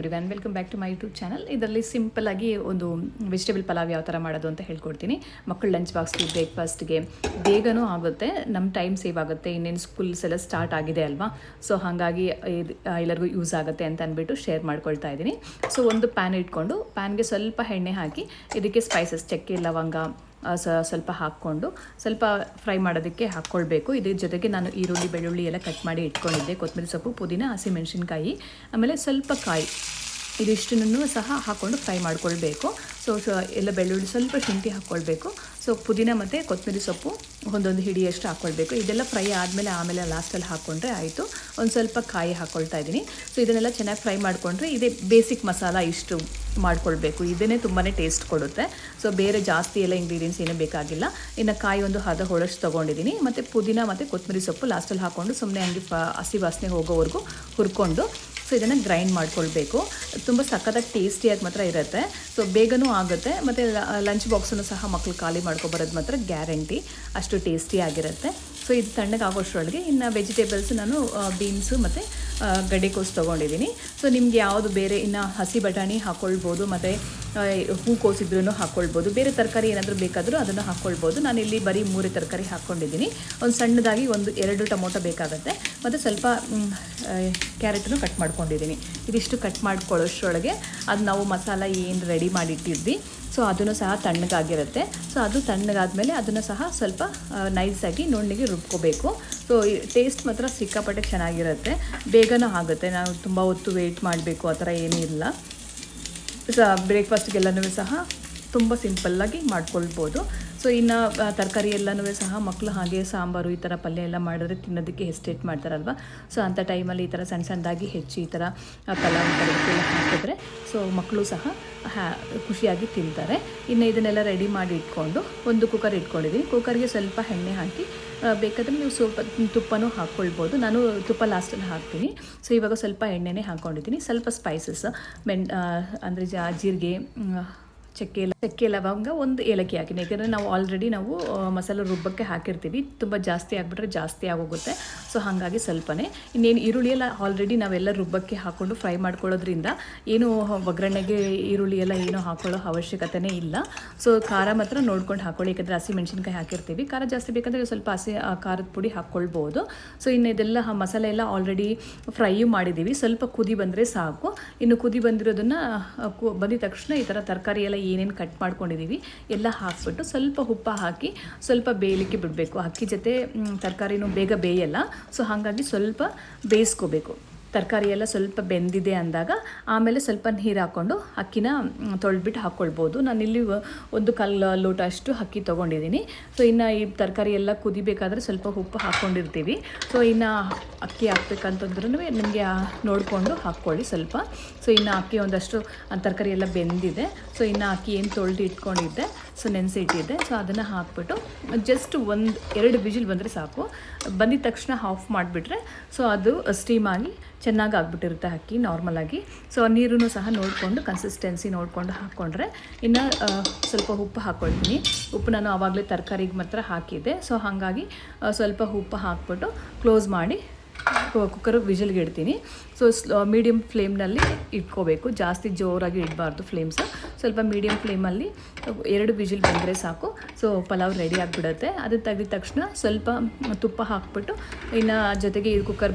Everyone, welcome back to my YouTube channel. ಇದರಲ್ಲಿ simple ಆಗಿ ಒಂದು ವೆಜಿಟೇಬಲ್ ಪಲಾವ್ ಯಾವ ಥರ ಮಾಡೋದು ಅಂತ ಹೇಳ್ಕೊಡ್ತೀನಿ. ಮಕ್ಕಳು ಲಂಚ್ ಬಾಕ್ಸ್ಗೆ, ಬ್ರೇಕ್ಫಾಸ್ಟ್ಗೆ ಬೇಗನೂ ಆಗುತ್ತೆ, ನಮ್ಮ ಟೈಮ್ ಸೇವ್ ಆಗುತ್ತೆ. ಇನ್ನೇನು ಸ್ಕೂಲ್ಸ್ ಎಲ್ಲ ಸ್ಟಾರ್ಟ್ ಆಗಿದೆ ಅಲ್ವಾ, ಸೊ ಹಾಗಾಗಿ ಎಲ್ಲರಿಗೂ ಯೂಸ್ ಆಗುತ್ತೆ ಅಂತ ಅಂದ್ಬಿಟ್ಟು ಶೇರ್ ಮಾಡ್ಕೊಳ್ತಾ ಇದ್ದೀನಿ. ಸೊ ಒಂದು ಪ್ಯಾನ್ ಇಟ್ಕೊಂಡು ಪ್ಯಾನ್ಗೆ ಸ್ವಲ್ಪ ಎಣ್ಣೆ ಹಾಕಿ ಇದಕ್ಕೆ ಸ್ಪೈಸಸ್, ಚಕ್ಕೆ, ಲವಂಗ ಸ್ವಲ್ಪ ಹಾಕ್ಕೊಂಡು ಸ್ವಲ್ಪ ಫ್ರೈ ಮಾಡೋದಕ್ಕೆ ಹಾಕ್ಕೊಳ್ಬೇಕು. ಇದ್ರ ಜೊತೆಗೆ ನಾನು ಈರುಳ್ಳಿ, ಬೆಳ್ಳುಳ್ಳಿ ಎಲ್ಲ ಕಟ್ ಮಾಡಿ ಇಟ್ಕೊಂಡಿದ್ದೆ, ಕೊತ್ತಂಬರಿ ಸೊಪ್ಪು, ಪುದೀನ, ಹಸಿಮೆಣಸಿನ್ಕಾಯಿ, ಆಮೇಲೆ ಸ್ವಲ್ಪ ಕಾಯಿ, ಇದಿಷ್ಟನ್ನು ಸಹ ಹಾಕ್ಕೊಂಡು ಫ್ರೈ ಮಾಡ್ಕೊಳ್ಬೇಕು. ಸೊ ಎಲ್ಲ ಬೆಳ್ಳುಳ್ಳಿ, ಸ್ವಲ್ಪ ಶುಂಠಿ ಹಾಕ್ಕೊಳ್ಬೇಕು. ಸೊ ಪುದೀನ ಮತ್ತು ಕೊತ್ತಂಬರಿ ಸೊಪ್ಪು ಒಂದೊಂದು ಹಿಡಿಯಷ್ಟು ಹಾಕ್ಕೊಳ್ಬೇಕು. ಇದೆಲ್ಲ ಫ್ರೈ ಆಮೇಲೆ ಲಾಸ್ಟಲ್ಲಿ ಹಾಕ್ಕೊಂಡ್ರೆ ಆಯಿತು. ಒಂದು ಸ್ವಲ್ಪ ಕಾಯಿ ಹಾಕ್ಕೊಳ್ತಾ ಇದ್ದೀನಿ. ಸೊ ಇದನ್ನೆಲ್ಲ ಚೆನ್ನಾಗಿ ಫ್ರೈ ಮಾಡಿಕೊಂಡ್ರೆ ಇದೇ ಬೇಸಿಕ್ ಮಸಾಲ ಇಷ್ಟು ಮಾಡ್ಕೊಳ್ಬೇಕು. ಇದನ್ನೇ ತುಂಬಾ ಟೇಸ್ಟ್ ಕೊಡುತ್ತೆ. ಸೊ ಬೇರೆ ಜಾಸ್ತಿ ಎಲ್ಲ ಇಂಗ್ರೀಡಿಯೆಂಟ್ಸ್ ಏನೂ ಬೇಕಾಗಿಲ್ಲ. ಇನ್ನು ಕಾಯಿ ಒಂದು ಹದ ಹೋಳಷ್ಟು ತೊಗೊಂಡಿದ್ದೀನಿ, ಮತ್ತು ಪುದೀನ ಮತ್ತು ಕೊತ್ತಂಬರಿ ಸೊಪ್ಪು ಲಾಸ್ಟಲ್ಲಿ ಹಾಕ್ಕೊಂಡು ಸುಮ್ಮನೆ ಹಂಗೆ ಹಸಿ ವಾಸನೆ ಹೋಗೋವರೆಗೂ ಹುರ್ಕೊಂಡು ಸೊ ಇದನ್ನು ಗ್ರೈಂಡ್ ಮಾಡ್ಕೊಳ್ಬೇಕು. ತುಂಬ ಸಖತ್ತಾಗಿ ಟೇಸ್ಟಿಯಾಗಿ ಮಾತ್ರ ಇರುತ್ತೆ. ಸೊ ಬೇಗನೂ ಆಗುತ್ತೆ, ಮತ್ತು ಲಂಚ್ ಬಾಕ್ಸನ್ನು ಸಹ ಮಕ್ಕಳು ಖಾಲಿ ಮಾಡ್ಕೊಬರೋದು ಮಾತ್ರ ಗ್ಯಾರಂಟಿ, ಅಷ್ಟು ಟೇಸ್ಟಿಯಾಗಿರುತ್ತೆ. ಸೊ ಇದು ತಣ್ಣಗೆ ಆಗೋಷ್ಟರೊಳಗೆ ಇನ್ನು ವೆಜಿಟೇಬಲ್ಸ್ ನಾನು ಬೀನ್ಸು ಮತ್ತು ಗಡ್ಡೆಕೋಸು ತೊಗೊಂಡಿದ್ದೀನಿ. ಸೊ ನಿಮ್ಗೆ ಯಾವುದು ಬೇರೆ ಇನ್ನು ಹಸಿ ಬಟಾಣಿ ಹಾಕ್ಕೊಳ್ಬೋದು, ಮತ್ತು ಹೂಕೋಸಿದ್ರೂ ಹಾಕ್ಕೊಳ್ಬೋದು. ಬೇರೆ ತರಕಾರಿ ಏನಾದರೂ ಬೇಕಾದರೂ ಅದನ್ನು ಹಾಕ್ಕೊಳ್ಬೋದು. ನಾನಿಲ್ಲಿ ಬರೀ 3 ತರಕಾರಿ ಹಾಕ್ಕೊಂಡಿದ್ದೀನಿ. ಒಂದು ಸಣ್ಣದಾಗಿ 2 ಟೊಮೊಟೊ ಬೇಕಾಗುತ್ತೆ, ಮತ್ತು ಸ್ವಲ್ಪ ಕ್ಯಾರೆಟನ್ನು ಕಟ್ ಮಾಡ್ಕೊಂಡಿದ್ದೀನಿ. ಇದಿಷ್ಟು ಕಟ್ ಮಾಡ್ಕೊಳ್ಳೋಷ್ಟರೊಳಗೆ ಅದು ನಾವು ಮಸಾಲ ಏನು ರೆಡಿ ಮಾಡಿಟ್ಟಿದ್ವಿ, ಸೊ ಅದನ್ನು ಸಹ ತಣ್ಣಗಾಗಿರುತ್ತೆ. ಸೊ ಅದು ತಣ್ಣಗಾದ್ಮೇಲೆ ಅದನ್ನು ಸಹ ಸ್ವಲ್ಪ ನೈಸಾಗಿ ನುಣ್ಣಗೆ ರುಬ್ಕೋಬೇಕು. ಸೊ ಟೇಸ್ಟ್ ಮಾತ್ರ ಸಿಕ್ಕಾಪಟ್ಟೆ ಚೆನ್ನಾಗಿರುತ್ತೆ, ಬೇಗನೂ ಆಗುತ್ತೆ. ನಾವು ತುಂಬ ಹೊತ್ತು ವೆಯ್ಟ್ ಮಾಡಬೇಕು ಆ ಥರ ಏನೂ ಇಲ್ಲ. ಬ್ರೇಕ್ಫಾಸ್ಟ್ಗೆಲ್ಲನೂ ಸಹ ತುಂಬ ಸಿಂಪಲ್ಲಾಗಿ ಮಾಡ್ಕೊಳ್ಬೋದು. ಸೊ ಇನ್ನು ತರಕಾರಿ ಎಲ್ಲನೂ ಸಹ ಮಕ್ಕಳು ಹಾಗೆ ಸಾಂಬಾರು ಈ ಥರ ಪಲ್ಯ ಎಲ್ಲ ಮಾಡಿದ್ರೆ ತಿನ್ನೋದಕ್ಕೆ ಹೆಸ್ಟೇಟ್ ಮಾಡ್ತಾರಲ್ವ. ಸೊ ಅಂಥ ಟೈಮಲ್ಲಿ ಈ ಥರ ಸಣ್ಣದಾಗಿ ಹೆಚ್ಚಿ ಈ ಥರ ಪಲಾವ್ ಎಲ್ಲ ಹಾಕಿದ್ರೆ ಸೊ ಮಕ್ಕಳು ಸಹ ಖುಷಿಯಾಗಿ ತಿಂತಾರೆ. ಇನ್ನು ಇದನ್ನೆಲ್ಲ ರೆಡಿ ಮಾಡಿ ಇಟ್ಕೊಂಡು ಒಂದು ಕುಕ್ಕರ್ ಇಟ್ಕೊಂಡಿದ್ದೀನಿ. ಕುಕ್ಕರ್ಗೆ ಸ್ವಲ್ಪ ಎಣ್ಣೆ ಹಾಕಿ, ಬೇಕಾದರೆ ನೀವು ಸ್ವಲ್ಪ ತುಪ್ಪನೂ ಹಾಕ್ಕೊಳ್ಬೋದು. ನಾನು ತುಪ್ಪ ಲಾಸ್ಟಲ್ಲಿ ಹಾಕ್ತೀನಿ. ಸೊ ಇವಾಗ ಸ್ವಲ್ಪ ಎಣ್ಣೆನೇ ಹಾಕ್ಕೊಂಡಿದ್ದೀನಿ. ಸ್ವಲ್ಪ ಸ್ಪೈಸಸ್, ಅಂದರೆ ಜೀರಿಗೆ, ಚಕ್ಕೆ, ಲವಂಗ, ಒಂದು ಏಲಕ್ಕಿ ಹಾಕಿನಿ. ಯಾಕೆಂದರೆ ನಾವು ಆಲ್ರೆಡಿ ಮಸಾಲೆ ರುಬ್ಬಕ್ಕೆ ಹಾಕಿರ್ತೀವಿ. ತುಂಬ ಜಾಸ್ತಿ ಆಗಿಬಿಟ್ರೆ ಜಾಸ್ತಿ ಆಗೋಗುತ್ತೆ. ಸೊ ಹಾಗಾಗಿ ಸ್ವಲ್ಪನೇ. ಇನ್ನೇನು ಈರುಳ್ಳಿ ಎಲ್ಲ ಆಲ್ರೆಡಿ ನಾವೆಲ್ಲ ರುಬ್ಬಕ್ಕೆ ಹಾಕ್ಕೊಂಡು ಫ್ರೈ ಮಾಡ್ಕೊಳ್ಳೋದ್ರಿಂದ ಏನು ಒಗ್ಗರಣೆಗೆ ಈರುಳ್ಳಿ ಎಲ್ಲ ಏನೂ ಹಾಕ್ಕೊಳ್ಳೋ ಅವಶ್ಯಕತೆನೇ ಇಲ್ಲ. ಸೊ ಖಾರ ಮಾತ್ರ ನೋಡ್ಕೊಂಡು ಹಾಕ್ಕೊಳ್ಳಿ, ಯಾಕಂದರೆ ಹಸಿ ಮೆಣಸಿನ್ಕಾಯಿ ಹಾಕಿರ್ತೀವಿ. ಖಾರ ಜಾಸ್ತಿ ಬೇಕಂದರೆ ಸ್ವಲ್ಪ ಖಾರದ ಪುಡಿ ಹಾಕ್ಕೊಳ್ಬೋದು. ಸೊ ಇನ್ನು ಇದೆಲ್ಲ ಮಸಾಲೆ ಎಲ್ಲ ಆಲ್ರೆಡಿ ಫ್ರೈಯು ಮಾಡಿದ್ದೀವಿ. ಸ್ವಲ್ಪ ಕುದಿ ಬಂದರೆ ಸಾಕು. ಇನ್ನು ಕುದಿ ಬಂದಿರೋದನ್ನು ಬಂದಿದ ತಕ್ಷಣ ಈ ಥರ ತರಕಾರಿ ಎಲ್ಲ ಏನೇನು ಕಟ್ ಮಾಡ್ಕೊಂಡಿದ್ದೀವಿ ಎಲ್ಲ ಹಾಕ್ಬಿಟ್ಟು ಸ್ವಲ್ಪ ಉಪ್ಪು ಹಾಕಿ ಸ್ವಲ್ಪ ಬೇಯಲಿಕ್ಕೆ ಬಿಡಬೇಕು. ಅಕ್ಕಿ ಜೊತೆ ತರಕಾರಿನೂ ಬೇಗ ಬೇಯಲ್ಲ. ಸೊ ಹಾಗಾಗಿ ಸ್ವಲ್ಪ ಬೇಯಿಸ್ಕೋಬೇಕು. ತರಕಾರಿ ಎಲ್ಲ ಸ್ವಲ್ಪ ಬೆಂದಿದೆ ಅಂದಾಗ ಆಮೇಲೆ ಸ್ವಲ್ಪ ನೀರು ಹಾಕ್ಕೊಂಡು ಅಕ್ಕಿನ ತೊಳೆದ್ಬಿಟ್ಟು ಹಾಕ್ಕೊಳ್ಬೋದು. ನಾನಿಲ್ಲಿ 1 ಲೋಟ ಅಷ್ಟು ಅಕ್ಕಿ ತೊಗೊಂಡಿದ್ದೀನಿ. ಸೊ ಇನ್ನು ಈ ತರಕಾರಿ ಎಲ್ಲ ಕುದಿಬೇಕಾದ್ರೆ ಸ್ವಲ್ಪ ಉಪ್ಪು ಹಾಕ್ಕೊಂಡಿರ್ತೀವಿ. ಸೊ ಇನ್ನು ಅಕ್ಕಿ ಹಾಕ್ಬೇಕಂತಂದ್ರೂ ನಿಮಗೆ ನೋಡಿಕೊಂಡು ಹಾಕ್ಕೊಳ್ಳಿ ಸ್ವಲ್ಪ. ಸೊ ಇನ್ನು ಅಕ್ಕಿ ಒಂದಷ್ಟು ತರಕಾರಿ ಎಲ್ಲ ಬೆಂದಿದೆ. ಸೊ ಇನ್ನು ಅಕ್ಕಿ ಏನು ತೊಳೆದು ಇಟ್ಕೊಂಡಿದ್ದೆ, ಸೊ ನೆನೆಸಿ ಇಟ್ಟಿದ್ದೆ. ಸೊ ಅದನ್ನು ಹಾಕ್ಬಿಟ್ಟು ಜಸ್ಟ್ 1-2 ವಿಜಿಲ್ ಬಂದರೆ ಸಾಕು. ಬಂದಿದ ತಕ್ಷಣ ಆಫ್ ಮಾಡಿಬಿಟ್ರೆ ಸೊ ಅದು ಸ್ಟೀಮಾಗಿ ಚೆನ್ನಾಗಿ ಆಗಿಬಿಟ್ಟಿರುತ್ತೆ ಅಕ್ಕಿ ನಾರ್ಮಲಾಗಿ. ಸೊ ನೀರೂ ಸಹ ನೋಡಿಕೊಂಡು ಕನ್ಸಿಸ್ಟೆನ್ಸಿ ನೋಡಿಕೊಂಡು ಹಾಕ್ಕೊಂಡ್ರೆ, ಇನ್ನು ಸ್ವಲ್ಪ ಉಪ್ಪು ಹಾಕ್ಕೊಳ್ತೀನಿ. ಉಪ್ಪು ನಾನು ಆವಾಗಲೇ ತರಕಾರಿಗೆ ಮಾತ್ರ ಹಾಕಿದ್ದೆ. ಸೊ ಹಾಗಾಗಿ ಸ್ವಲ್ಪ ಉಪ್ಪು ಹಾಕ್ಬಿಟ್ಟು ಕ್ಲೋಸ್ ಮಾಡಿ ಕುಕ್ಕರ್ ವಿಜಿಲ್ಗೆ ಇಡ್ತೀನಿ. ಸೊ ಮೀಡಿಯಮ್ ಫ್ಲೇಮ್ನಲ್ಲಿ ಇಟ್ಕೋಬೇಕು, ಜಾಸ್ತಿ ಜೋರಾಗಿ ಇಡಬಾರ್ದು ಫ್ಲೇಮ್ಸ್. ಸ್ವಲ್ಪ ಮೀಡಿಯಮ್ ಫ್ಲೇಮಲ್ಲಿ 2 ವಿಜಿಲ್ ಬಂದರೆ ಸಾಕು. ಸೊ ಪಲಾವ್ ರೆಡಿ ಆಗಿಬಿಡುತ್ತೆ. ಅದು ತೆಗೆದ ತಕ್ಷಣ ಸ್ವಲ್ಪ ತುಪ್ಪ ಹಾಕ್ಬಿಟ್ಟು ಇನ್ನು ಜೊತೆಗೆ ಈ ಕುಕ್ಕರ್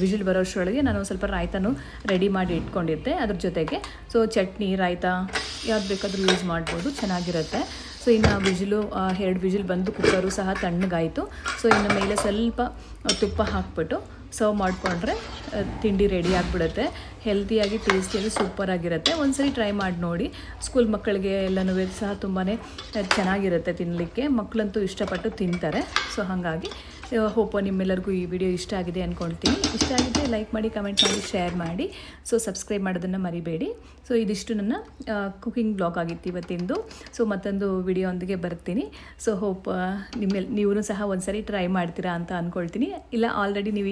ವಿಜಿಲ್ ಬರೋಷ್ಟರೊಳಗೆ ನಾನು ಸ್ವಲ್ಪ ರಾಯ್ತನೂ ರೆಡಿ ಮಾಡಿ ಇಟ್ಕೊಂಡಿದ್ದೆ ಅದ್ರ ಜೊತೆಗೆ. ಸೊ ಚಟ್ನಿ, ರಾಯ್ತ ಯಾವ್ದು ಬೇಕಾದರೂ ಯೂಸ್ ಮಾಡ್ಬೋದು, ಚೆನ್ನಾಗಿರುತ್ತೆ. ಸೊ ಇನ್ನು 2 ವಿಜಿಲ್ ಬಂದು ಕುಕ್ಕರು ಸಹ ತಣ್ಣಗಾಯಿತು. ಸೊ ಇನ್ನು ಮೇಲೆ ಸ್ವಲ್ಪ ತುಪ್ಪ ಹಾಕ್ಬಿಟ್ಟು ಸರ್ವ್ ಮಾಡಿಕೊಂಡ್ರೆ ತಿಂಡಿ ರೆಡಿ ಆಗಿಬಿಡುತ್ತೆ. ಹೆಲ್ತಿಯಾಗಿ, ಟೇಸ್ಟಿಯಾಗಿ, ಸೂಪರಾಗಿರುತ್ತೆ. ಒಂದ್ಸರಿ ಟ್ರೈ ಮಾಡಿ ನೋಡಿ. ಸ್ಕೂಲ್ ಮಕ್ಕಳಿಗೆ ಎಲ್ಲನೂ ಸಹ ತುಂಬಾ ಚೆನ್ನಾಗಿರುತ್ತೆ ತಿನ್ನಲಿಕ್ಕೆ. ಮಕ್ಕಳಂತೂ ಇಷ್ಟಪಟ್ಟು ತಿಂತಾರೆ. ಸೊ ಹಾಗಾಗಿ ಹೋಪ್ ನಿಮ್ಮೆಲ್ಲರಿಗೂ ಈ ವಿಡಿಯೋ ಇಷ್ಟ ಆಗಿದೆ ಅಂದ್ಕೊಳ್ತೀನಿ. ಇಷ್ಟ ಆಗಿದ್ದರೆ ಲೈಕ್ ಮಾಡಿ, ಕಮೆಂಟ್ ಮಾಡಿ, ಶೇರ್ ಮಾಡಿ. ಸೊ ಸಬ್ಸ್ಕ್ರೈಬ್ ಮಾಡೋದನ್ನು ಮರಿಬೇಡಿ. ಸೊ ಇದಿಷ್ಟು ನನ್ನ ಕುಕಿಂಗ್ ಬ್ಲಾಗ್ ಆಗಿತ್ತು ಇವತ್ತಿಂದು. ಸೊ ಮತ್ತೊಂದು ವಿಡಿಯೋ ಬರ್ತೀನಿ. ಸೊ ಹೋಪ್ ನೀವು ಸಹ ಒಂದ್ಸರಿ ಟ್ರೈ ಮಾಡ್ತೀರಾ ಅಂತ ಅಂದ್ಕೊಳ್ತೀನಿ. ಇಲ್ಲ ಆಲ್ರೆಡಿ ನೀವು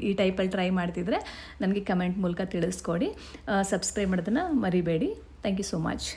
ಈ ಟೈಪಲ್ಲಿ ಟ್ರೈ ಮಾಡ್ತಿದ್ರೆ ನನಗೆ ಕಮೆಂಟ್ ಮೂಲಕ ತಿಳಿಸ್ಕೊಡಿ. ಸಬ್ಸ್ಕ್ರೈಬ್ ಮಾಡೋದನ್ನು ಮರಿಬೇಡಿ. Thank you so much.